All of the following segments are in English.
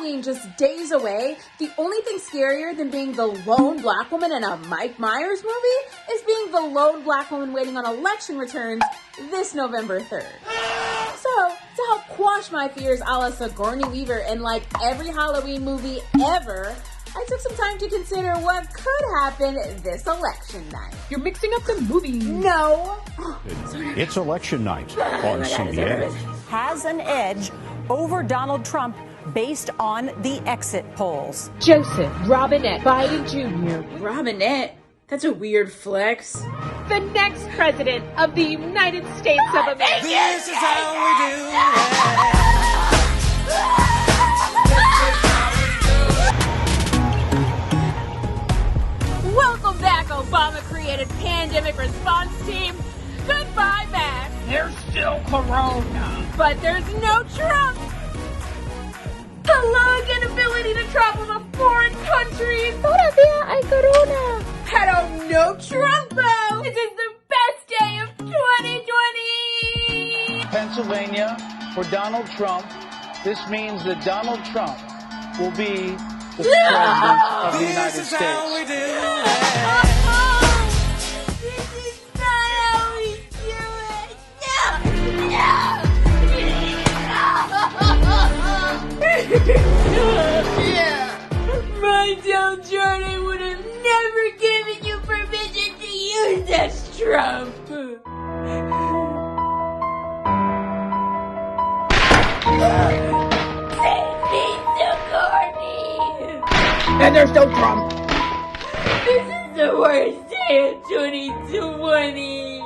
being just days away, the only thing scarier than being the lone black woman in a Mike Myers movie is being the lone black woman waiting on election returns this November 3rd. So, to help quash my fears a la Sigourney Weaver in like every Halloween movie ever, I took some time to consider what could happen this election night. You're mixing up the movies. No. It's election night on CBS. Has an edge over Donald Trump based on the exit polls. Joseph Robinette Biden Jr., Robinette? That's a weird flex. the next president of the United States of America. This is how we do it. Welcome back, Obama-created pandemic response team. Goodbye, Max. There's still Corona. But there's no Trump. Hello, again, ability to travel to foreign countries. Todavía hay Corona. Pero no Trumpo. This is the best day of 2020. Pennsylvania, for Donald Trump, this means that Donald Trump will be the president of the United States. This is how we do it. This is not how we do it. My Del Jordan would have never given you permission to use this, Trump. And there's no Trump. This is the worst day of 2020.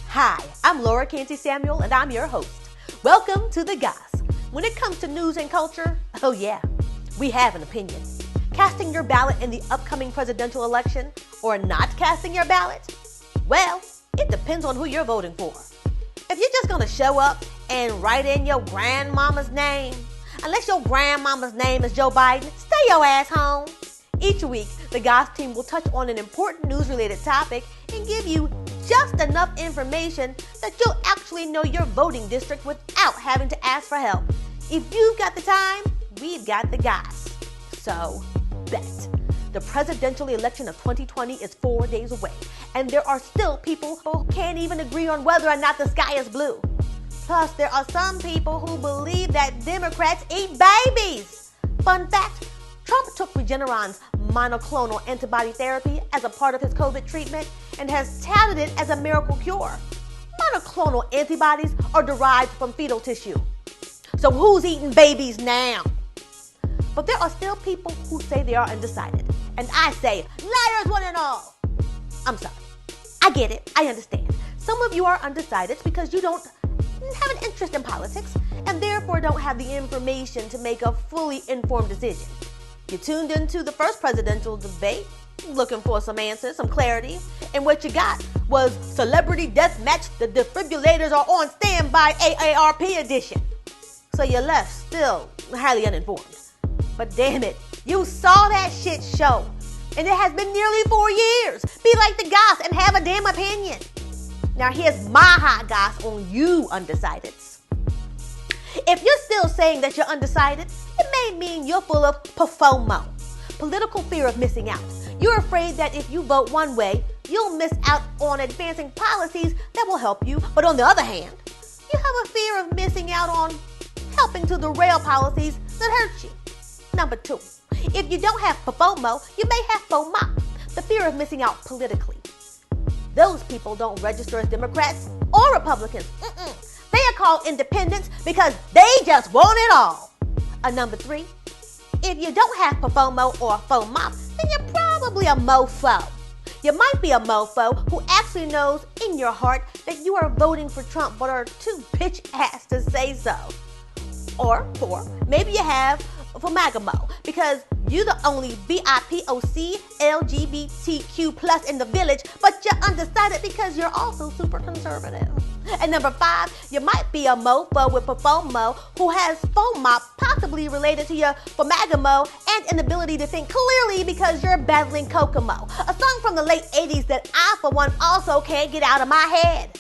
Hi, I'm Laura Canty-Samuel, and I'm your host. Welcome to the Goss. When it comes to news and culture, oh yeah, we have an opinion. Casting your ballot in the upcoming presidential election or not casting your ballot? Well, it depends on who you're voting for. If you're just gonna show up and write in your grandmama's name, unless your grandmama's name is Joe Biden, stay your ass home. Each week, the Goss team will touch on an important news-related topic and give you just enough information that you'll actually know your voting district without having to ask for help. If you've got the time, we've got the Goss. So, bet. The presidential election of 2020 is 4 days away, and there are still people who can't even agree on whether or not the sky is blue. Plus, there are some people who believe that Democrats eat babies. Fun fact, Trump took Regeneron's monoclonal antibody therapy as a part of his COVID treatment and has touted it as a miracle cure. Monoclonal antibodies are derived from fetal tissue. So who's eating babies now? But there are still people who say they are undecided. And I say, liars one and all. I'm sorry. I get it. I understand. Some of you are undecided because you don't have an interest in politics and therefore don't have the information to make a fully informed decision. You tuned into the first presidential debate looking for some answers, some clarity, and what you got was Celebrity Deathmatch, the defibrillators are on standby AARP edition. So you left still highly uninformed. But damn it, you saw that shit show. And it has been nearly 4 years. Be like the Goss and have a damn opinion. Now here's my hot goss on you undecideds. If you're still saying that you're undecided, it may mean you're full of PFOMO, political fear of missing out. You're afraid that if you vote one way, you'll miss out on advancing policies that will help you. But on the other hand, you have a fear of missing out on helping to derail policies that hurt you. Number 2, if you don't have PFOMO, you may have FOMO, the fear of missing out politically. Those people don't register as Democrats or Republicans. They are called independents because they just want it all. Number 3, if you don't have PFOMO or FOMO, then you're probably a mofo. You might be a mofo who actually knows in your heart that you are voting for Trump but are too bitch-ass to say so. Or 4, maybe you have FOMAGAMO because you're the only BIPOC LGBTQ plus in the village, but you're undecided because you're also super conservative. And number 5, you might be a mofo with FOMO who has FOMO possibly related to your FOMAGAMO and inability to think clearly because you're battling Kokomo, a song from the late 80s that I, for one, also can't get out of my head.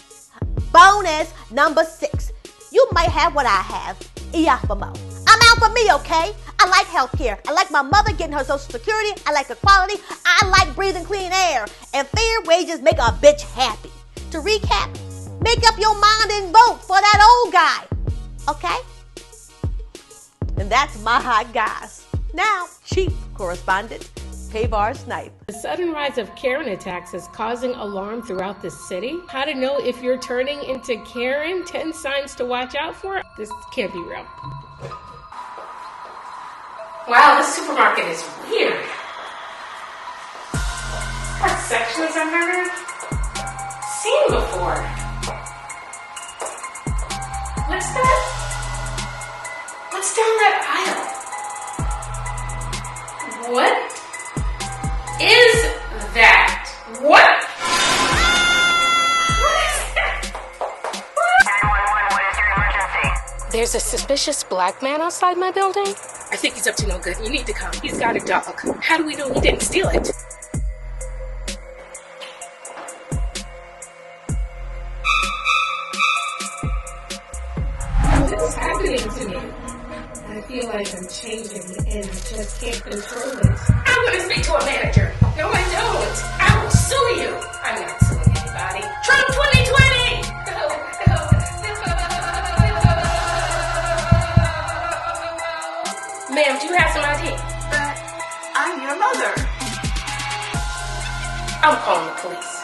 Bonus number 6. You might have what I have. Iafamo. I'm out for me, okay? I like healthcare. I like my mother getting her Social Security. I like equality. I like breathing clean air. And fair wages make a bitch happy. To recap, make up your mind and vote for that old guy. Okay? And that's my hot guys. Now, Chief Correspondent Pavar Snipe. The sudden rise of Karen attacks is causing alarm throughout the city. How to know if you're turning into Karen? 10 signs to watch out for? This can't be real. Wow, this supermarket is weird. What sections I've never seen before? What's that? What's down that aisle? What is that? What? What is that? 911, what is your emergency? There's a suspicious black man outside my building. I think he's up to no good. You need to come. He's got a dog. How do we know he didn't steal it? What's happening to me? I feel like I'm changing and I just can't control it. I'm going to speak to a manager. No, I don't. I will sue you. I'm not suing anybody. Trump 2020! Ma'am, do you have some ID? But I'm your mother. I'm calling the police.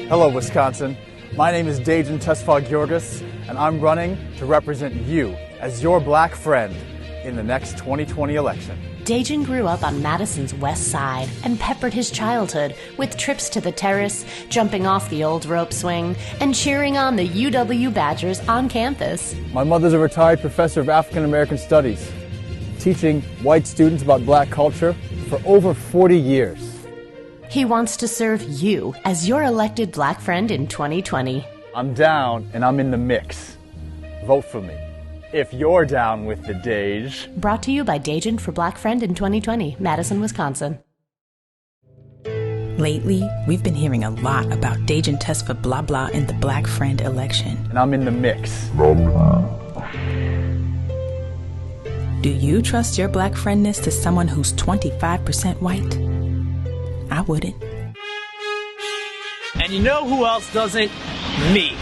Hello, Wisconsin. My name is Dejen Tesfagiorgas, and I'm running to represent you as your black friend in the next 2020 election. Dejen grew up on Madison's west side and peppered his childhood with trips to the terrace, jumping off the old rope swing, and cheering on the UW Badgers on campus. My mother's a retired professor of African American Studies, teaching white students about black culture for over 40 years. He wants to serve you as your elected black friend in 2020. I'm down and I'm in the mix. Vote for me. If you're down with the Dej. Brought to you by Dejen for Black Friend in 2020, Madison, Wisconsin. Lately, we've been hearing a lot about Dejen Tesfa blah blah in the Black Friend election. And I'm in the mix. Do you trust your black friendness to someone who's 25% white? I wouldn't. And you know who else doesn't? Me.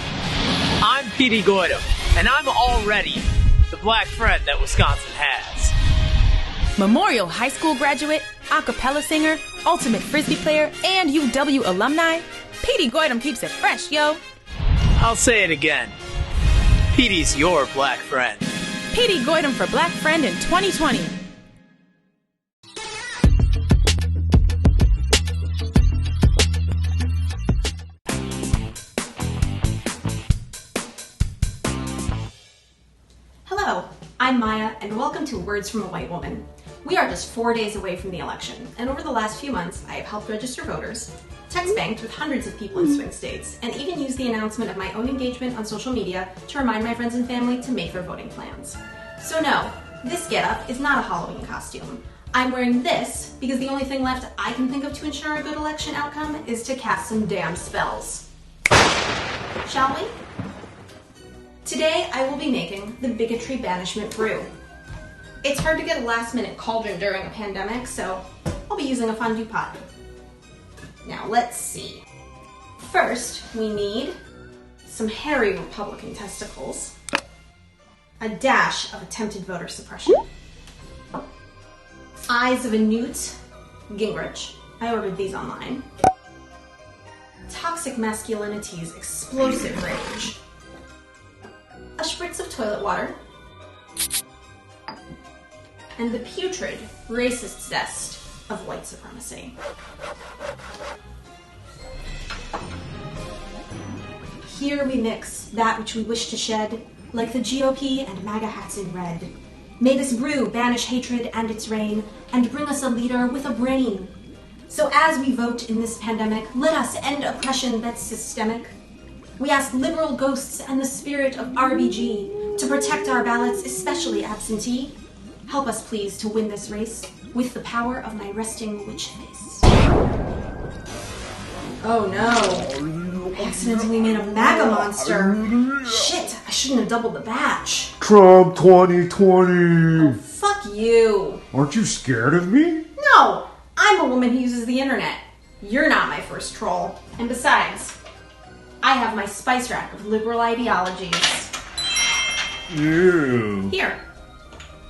I'm Petey Goitom, and I'm already the black friend that Wisconsin has. Memorial High School graduate, a cappella singer, ultimate frisbee player, and UW alumni, Petey Goitom keeps it fresh, yo. I'll say it again. Petey's your black friend. Petey Goitom for Black Friend in 2020. Hello, I'm Mya, and welcome to Words from a White Woman. We are just 4 days away from the election, and over the last few months, I have helped register voters, text banked with hundreds of people in swing states, and even used the announcement of my own engagement on social media to remind my friends and family to make their voting plans. So no, this getup is not a Halloween costume. I'm wearing this because the only thing left I can think of to ensure a good election outcome is to cast some damn spells. Shall we? Today, I will be making the bigotry banishment brew. It's hard to get a last-minute cauldron during a pandemic, so I'll be using a fondue pot. Now, let's see. First, we need some hairy Republican testicles, a dash of attempted voter suppression, eyes of a Newt Gingrich. I ordered these online. Toxic masculinity's explosive rage, a spritz of toilet water, and the putrid, racist zest of white supremacy. Here we mix that which we wish to shed, like the GOP and MAGA hats in red. May this brew banish hatred and its reign, and bring us a leader with a brain. So as we vote in this pandemic, let us end oppression that's systemic. We ask liberal ghosts and the spirit of RBG to protect our ballots, especially absentee. Help us, please, to win this race. with the power of my resting witch face. Oh no. I accidentally made a MAGA monster. Shit, I shouldn't have doubled the batch. Trump 2020. Oh, fuck you. Aren't you scared of me? No, I'm a woman who uses the internet. You're not my first troll. And besides, I have my spice rack of liberal ideologies. Ew. Here,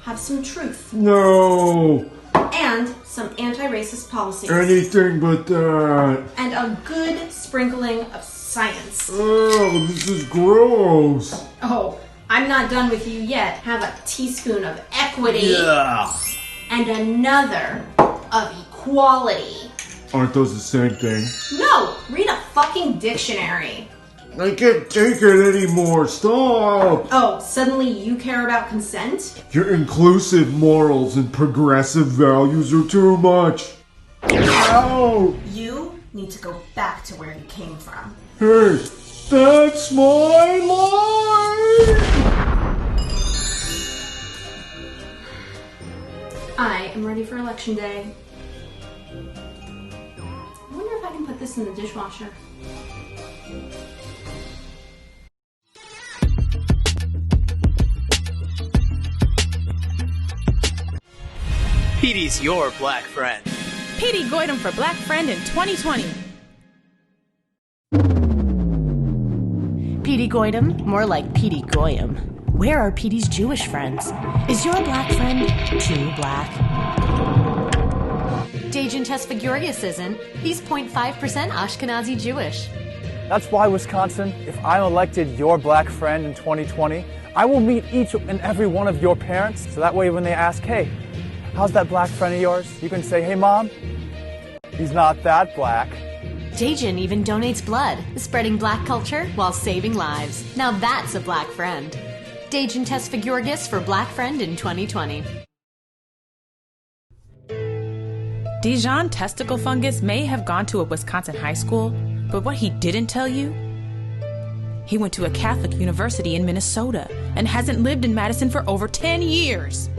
have some truth. No. And some anti-racist policies. Anything but that. And a good sprinkling of science. Oh, this is gross. Oh, I'm not done with you yet. Have a teaspoon of equity. Yeah. And another of equality. Aren't those the same thing? No, read a fucking dictionary. I can't take it anymore. Stop. Oh, suddenly you care about consent? Your inclusive morals and progressive values are too much. Ow! You need to go back to where you came from. Hey, that's my life! I am ready for election day. I wonder if I can put this in the dishwasher. Petey's your black friend. Petey Goitom for Black Friend in 2020. Petey Goitom? More like Petey Goitom. Where are Petey's Jewish friends? Is your black friend too black? Dejen Tesfagiorgas isn't. He's 0.5% Ashkenazi Jewish. That's why, Wisconsin, if I'm elected your black friend in 2020, I will meet each and every one of your parents, so that way when they ask, hey, how's that black friend of yours? You can say, hey, Mom, he's not that black. Dejen even donates blood, spreading black culture while saving lives. Now that's a black friend. Dejen Tesfagiorgas for Black Friend in 2020. Dejen testicle fungus may have gone to a Wisconsin high school, but what he didn't tell you? He went to a Catholic university in Minnesota and hasn't lived in Madison for over 10 years.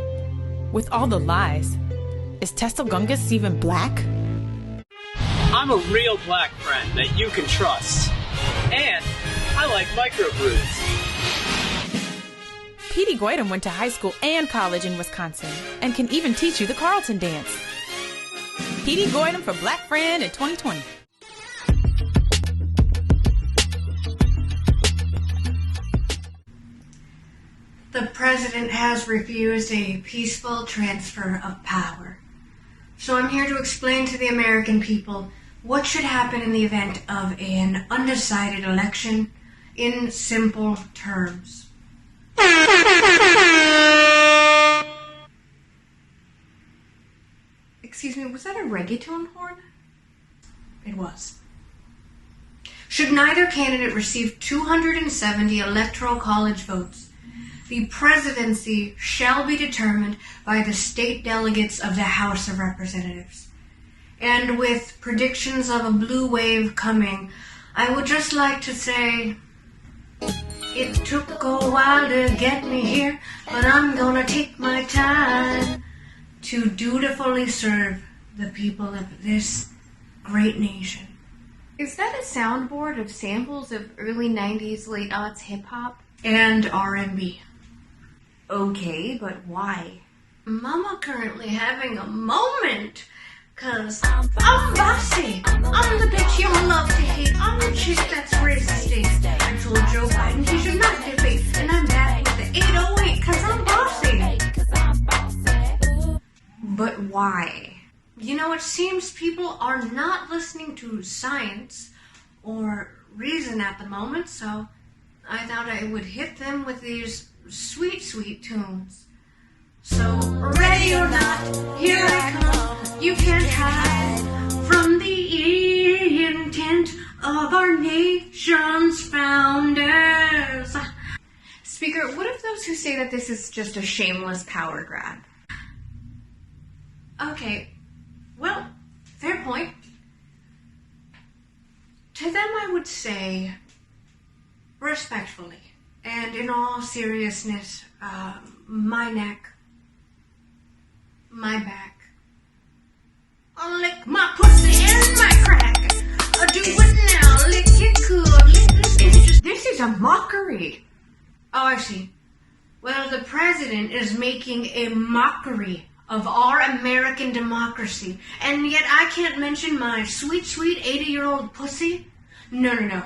With all the lies, is Tesfagiorgas even black? I'm a real black friend that you can trust. And I like microbrews. Petey Goitom went to high school and college in Wisconsin and can even teach you the Carlton dance. Petey Goitom for Black Friend in 2020. The president has refused a peaceful transfer of power. So I'm here to explain to the American people what should happen in the event of an undecided election in simple terms. Excuse me, was that a reggaeton horn? It was. Should neither candidate receive 270 electoral college votes, the presidency shall be determined by the state delegates of the House of Representatives. And with predictions of a blue wave coming, I would just like to say, it took a while to get me here, but I'm gonna take my time to dutifully serve the people of this great nation. Is that a soundboard of samples of early 90s, late aughts hip-hop? And R&B. Okay, but why? Mama currently having a moment, 'cause I'm bossy. I'm the bitch you love to hate. I'm the chick that's racist. I told Joe Biden he should not debate, and I'm back with the 808, 'cause I'm bossy. But why? You know, it seems people are not listening to science or reason at the moment, so I thought I would hit them with these sweet, sweet tunes. So, ready or not, here I come. You can't hide from the intent of our nation's founders. Speaker, what of those who say that this is just a shameless power grab? Okay, well, fair point. To them I would say, respectfully, and in all seriousness, my neck, my back, I'll lick my pussy and my crack. I'll do it now, lick it good. This is a mockery. Oh, I see. Well, the president is making a mockery of our American democracy, and yet I can't mention my sweet, sweet 80-year-old pussy? No.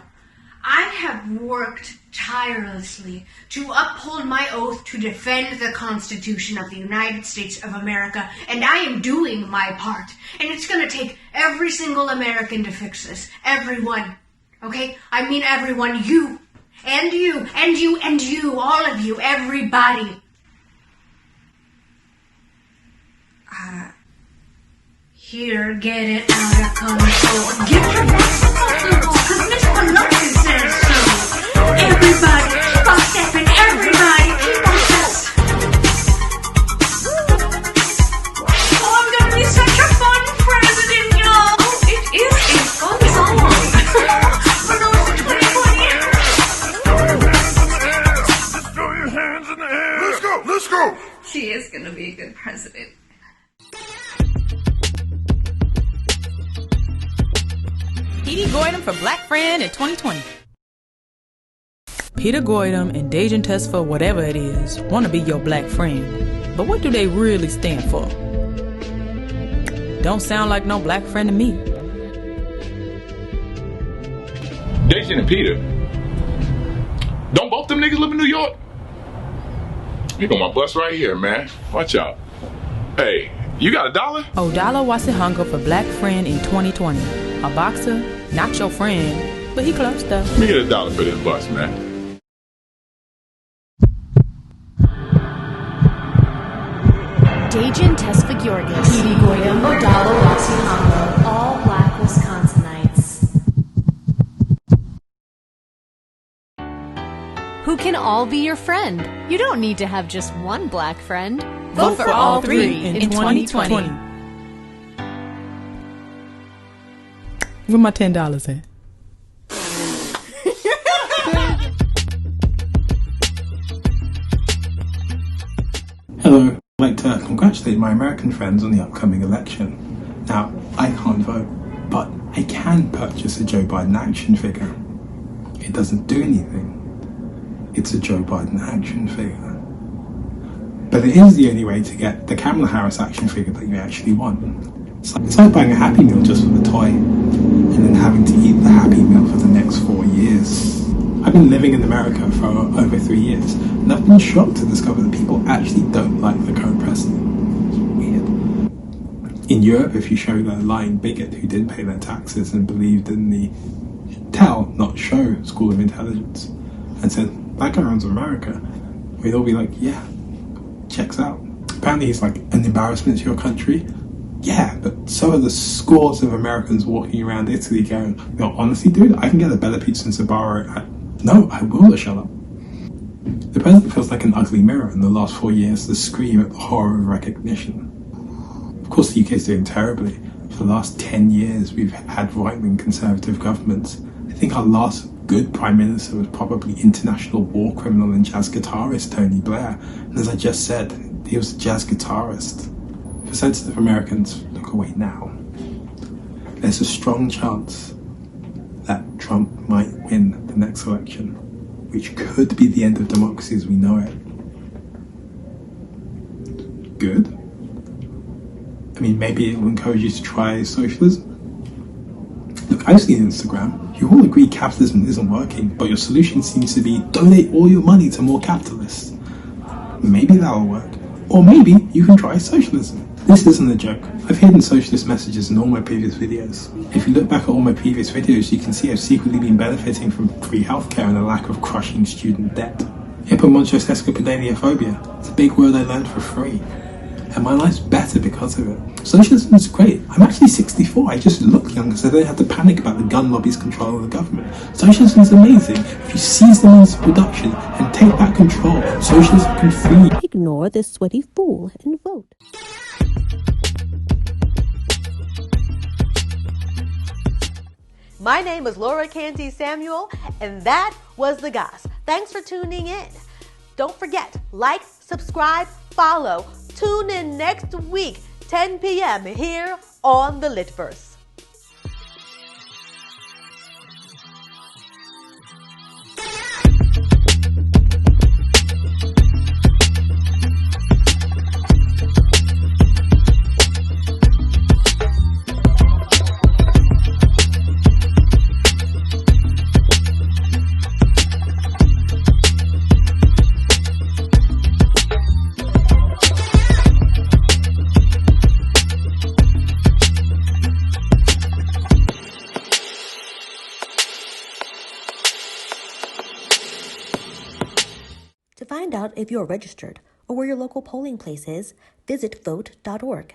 I have worked tirelessly to uphold my oath to defend the Constitution of the United States of America, and I am doing my part. And it's gonna take every single American to fix this. Everyone. Okay? I mean everyone. You. And you. And you. And you. All of you. Everybody. Here, get it out of control. Get your best control, because Miss Pelosi says so. Everybody, keep on stepping. Everybody, keep on stepping. Oh, I'm gonna be such a fun president, y'all. Oh, it is a fun song. For those 2020. Just throw your hands in the air. Let's go. She is gonna be a good president. Petey Goitom for Black Friend in 2020. Petey Goitom and Dejen Tesfagiorgas, whatever it is, want to be your black friend. But what do they really stand for? Don't sound like no black friend to me. Dejen and Peter. Don't both them niggas live in New York? You got my bus right here, man. Watch out. Hey, you got $1? Odalo Wasikhongo for Black Friend in 2020. A boxer, not your friend, but he close though. Let me get $1 for this bus, man. Dejen Tesfagiorgas, Petey Goitom, Odalo Wasikhongo, all black Wisconsinites. Who can all be your friend? You don't need to have just one black friend. Vote for all three in 2020. Where my $10 at? Hello, I'd like to congratulate my American friends on the upcoming election. Now, I can't vote, but I can purchase a Joe Biden action figure. It doesn't do anything. It's a Joe Biden action figure. But it is the only way to get the Kamala Harris action figure that you actually want. It's like buying a Happy Meal just for the toy, and then having to eat the Happy Meal for the next 4 years. I've been living in America for over 3 years, and I've been shocked to discover that people actually don't like the current president. It's weird. In Europe, if you showed a lying bigot who didn't pay their taxes and believed in the tell, not show, school of intelligence, and said, that guy runs America, we'd all be like, yeah, checks out. Apparently he's like an embarrassment to your country. Yeah, but so are the scores of Americans walking around Italy going, no, honestly, dude, I can get a better pizza in Sbarro. No, I will shut up. The president feels like an ugly mirror in the last 4 years to scream at the horror of recognition. Of course, the UK is doing terribly. For the last 10 years, we've had right-wing conservative governments. I think our last good prime minister was probably international war criminal and jazz guitarist Tony Blair. And as I just said, he was a jazz guitarist. For sensitive Americans, look away now. There's a strong chance that Trump might win the next election, which could be the end of democracy as we know it. Good? I mean, maybe it will encourage you to try socialism. Look, I've seen Instagram. You all agree capitalism isn't working, but your solution seems to be donate all your money to more capitalists. Maybe that'll work. Or maybe you can try socialism. This isn't a joke. I've hidden socialist messages in all my previous videos. If you look back at all my previous videos, you can see I've secretly been benefiting from free healthcare and a lack of crushing student debt. Hippomontrosescopedaliaphobia. It's a big word I learned for free. And my life's better because of it. Socialism is great. I'm actually 64. I just look younger so I don't have to panic about the gun lobby's control of the government. Socialism is amazing. If you seize the means of production and take back control, socialism can free. Ignore this sweaty fool and vote. My name is Laura Canty-Samuel, and that was the Goss. Thanks for tuning in. Don't forget, like, subscribe, follow. Tune in next week, 10 p.m. here on the Litverse. To find out if you're registered or where your local polling place is, visit vote.org.